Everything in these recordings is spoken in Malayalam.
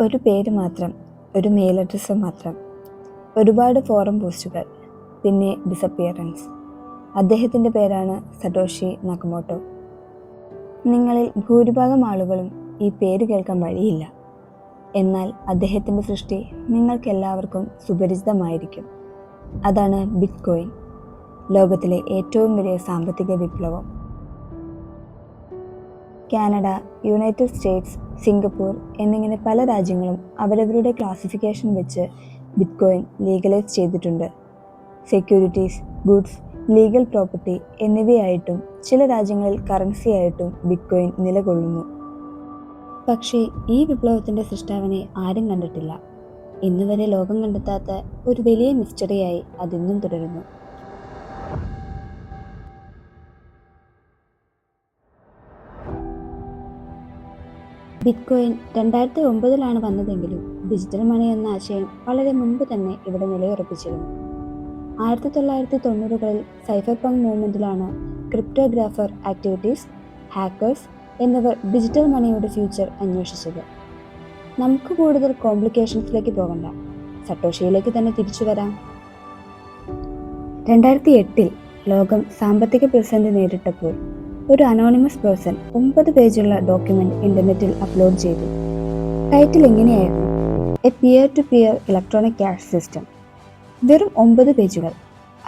ഒരു പേര് മാത്രം, ഒരു മെയിൽ അഡ്രസ്സ് മാത്രം, ഒരുപാട് ഫോറം പോസ്റ്റുകൾ, പിന്നെ ഡിസപ്പിയറൻസ്. അദ്ദേഹത്തിൻ്റെ പേരാണ് സട്ടോഷി നക്കമോട്ടോ. നിങ്ങളിൽ ഭൂരിഭാഗം ആളുകളും ഈ പേര് കേൾക്കാൻ വഴിയില്ല. എന്നാൽ അദ്ദേഹത്തിൻ്റെ സൃഷ്ടി നിങ്ങൾക്കെല്ലാവർക്കും സുപരിചിതമായിരിക്കും. അതാണ് ബിറ്റ്കോയിൻ, ലോകത്തിലെ ഏറ്റവും വലിയ സാമ്പത്തിക വിപ്ലവം. കാനഡ, യുണൈറ്റഡ് സ്റ്റേറ്റ്സ്, സിംഗപ്പൂർ എന്നിങ്ങനെ പല രാജ്യങ്ങളും അവരവരുടെ ക്ലാസിഫിക്കേഷൻ വെച്ച് ബിറ്റ്കോയിൻ ലീഗലൈസ് ചെയ്തിട്ടുണ്ട്. സെക്യൂരിറ്റീസ്, ഗുഡ്സ്, ലീഗൽ പ്രോപ്പർട്ടി എന്നിവയായിട്ടും ചില രാജ്യങ്ങളിൽ കറൻസിയായിട്ടും ബിറ്റ്കോയിൻ നിലകൊള്ളുന്നു. പക്ഷേ ഈ വിപ്ലവത്തിൻ്റെ സൃഷ്ടാവിനെ ആരും കണ്ടിട്ടില്ല. ഇന്നുവരെ ലോകം കണ്ടെത്താത്ത ഒരു വലിയ മിസ്റ്ററിയായി അതിന്നും തുടരുന്നു. ബിറ്റ്കോയിൻ 2009 വന്നതെങ്കിലും ഡിജിറ്റൽ മണി എന്ന ആശയം വളരെ മുൻപ് തന്നെ ഇവിടെ നിലയുറപ്പിച്ചിരുന്നു. 1990കളിൽ സൈഫർ പങ്ക് മൂവ്മെൻറ്റിലാണ് ക്രിപ്റ്റോഗ്രാഫർ ആക്ടിവിറ്റീസ്, ഹാക്കേഴ്സ് എന്നിവർ ഡിജിറ്റൽ മണിയുടെ ഫ്യൂച്ചർ അന്വേഷിച്ചത്. നമുക്ക് കൂടുതൽ കോംപ്ലിക്കേഷൻസിലേക്ക് പോകണ്ട, സട്ടോഷിയിലേക്ക് തന്നെ തിരിച്ചു വരാം. 2008 ലോകം സാമ്പത്തിക പ്രതിസന്ധി നേരിട്ടപ്പോൾ ഒരു അനോണിമസ് പേഴ്സൺ 9 പേജുള്ള ഡോക്യുമെന്റ് ഇന്റർനെറ്റിൽ അപ്ലോഡ് ചെയ്തു. ടൈറ്റിൽ ഇങ്ങനെയായിരുന്നു: a peer to peer electronic cash system. വെറും 9 പേജുകൾ.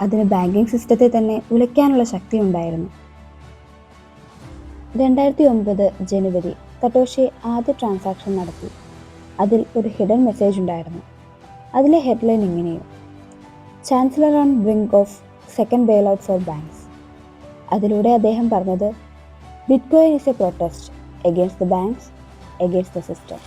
അതിന് ബാങ്കിങ് സിസ്റ്റത്തെ തന്നെ ഉലയ്ക്കാനുള്ള ശക്തി ഉണ്ടായിരുന്നു. 2009 ജനുവരി സട്ടോഷി ആദ്യ ട്രാൻസാക്ഷൻ നടത്തി. അതിൽ ഒരു ഹിഡൻ മെസ്സേജ് ഉണ്ടായിരുന്നു. അതിലെ ഹെഡ്ലൈൻ ഇങ്ങനെയും: chancellor on brink of second bailout for banks. അതിലൂടെ അദ്ദേഹം പറഞ്ഞത്, bitcoin is a protest against the banks, against the system.